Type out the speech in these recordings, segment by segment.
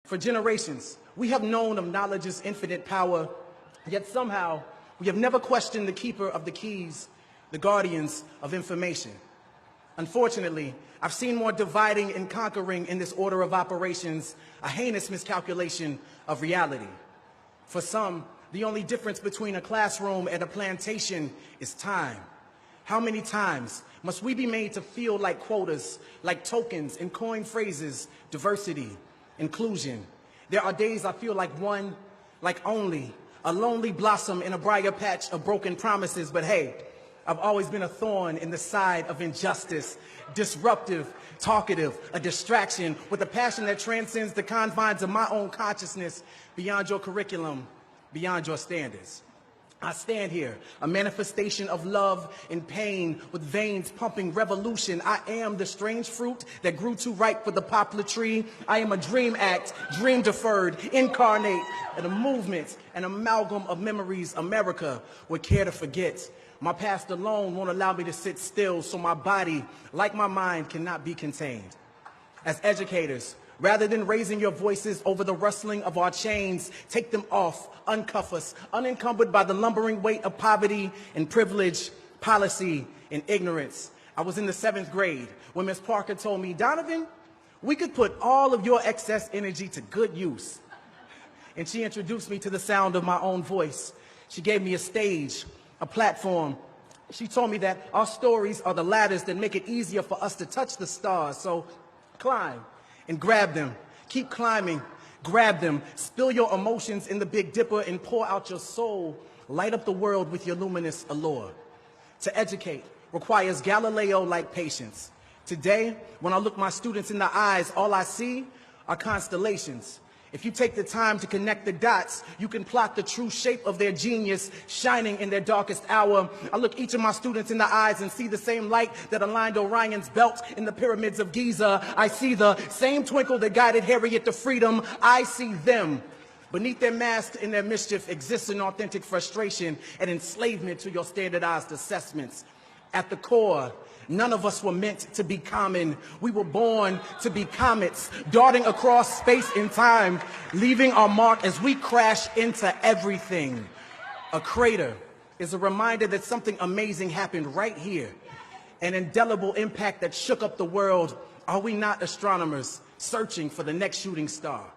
For generations, we have known of knowledge's infinite power, yet somehow we have never questioned the keeper of the keys, the guardians of information. Unfortunately, I've seen more dividing and conquering in this order of operations, a heinous miscalculation of reality. For some, the only difference between a classroom and a plantation is time. How many times must we be made to feel like quotas, like tokens and coined phrases, diversity, inclusion? There are days I feel like one, like only, a lonely blossom in a briar patch of broken promises, but hey, I've always been a thorn in the side of injustice, disruptive, talkative, a distraction with a passion that transcends the confines of my own consciousness, beyond your curriculum, beyond your standards. I stand here, a manifestation of love and pain with veins pumping revolution. I am the strange fruit that grew too ripe for the poplar tree. I am a dream act, dream deferred, incarnate, and a movement, an amalgam of memories America would care to forget. My past alone won't allow me to sit still, so my body, like my mind, cannot be contained. As educators, rather than raising your voices over the rustling of our chains, take them off, uncuff us, unencumbered by the lumbering weight of poverty and privilege, policy and ignorance. I was in the 7th grade when Ms. Parker told me, "Donovan, we could put all of your excess energy to good use." And she introduced me to the sound of my own voice. She gave me a stage, a platform. She told me that our stories are the ladders that make it easier for us to touch the stars. So climb and grab them. Keep climbing, grab them. Spill your emotions in the Big Dipper and pour out your soul. Light up the world with your luminous allure. To educate requires Galileo-like patience. Today, when I look my students in the eyes, all I see are constellations. If you take the time to connect the dots, you can plot the true shape of their genius shining in their darkest hour. I look each of my students in the eyes and see the same light that aligned Orion's belt in the pyramids of Giza. I see the same twinkle that guided Harriet to freedom. I see them. Beneath their mask and their mischief exists an authentic frustration and enslavement to your standardized assessments. At the core, none of us were meant to be common. We were born to be comets, darting across space and time, leaving our mark as we crash into everything. A crater is a reminder that something amazing happened right here, an indelible impact that shook up the world. Are we not astronomers searching for the next shooting star?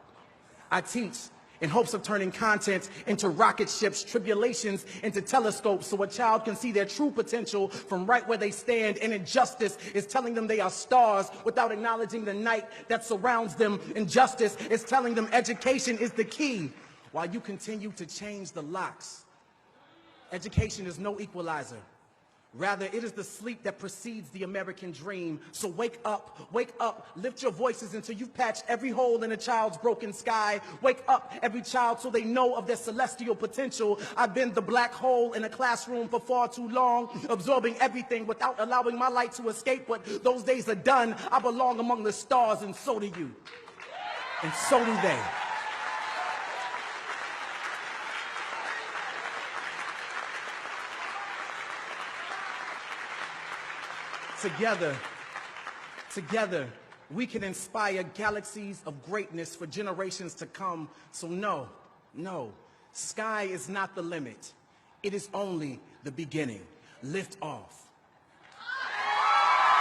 I teach in hopes of turning content into rocket ships, tribulations into telescopes, so a child can see their true potential from right where they stand. And injustice is telling them they are stars without acknowledging the night that surrounds them. Injustice is telling them education is the key while you continue to change the locks. Education is no equalizer. Rather, it is the sleep that precedes the American dream. So wake up, lift your voices until you've patched every hole in a child's broken sky. Wake up, every child, so they know of their celestial potential. I've been the black hole in a classroom for far too long, absorbing everything without allowing my light to escape. But those days are done. I belong among the stars, and so do you. And so do they. Together, we can inspire galaxies of greatness for generations to come. So no, sky is not the limit. It is only the beginning. Lift off.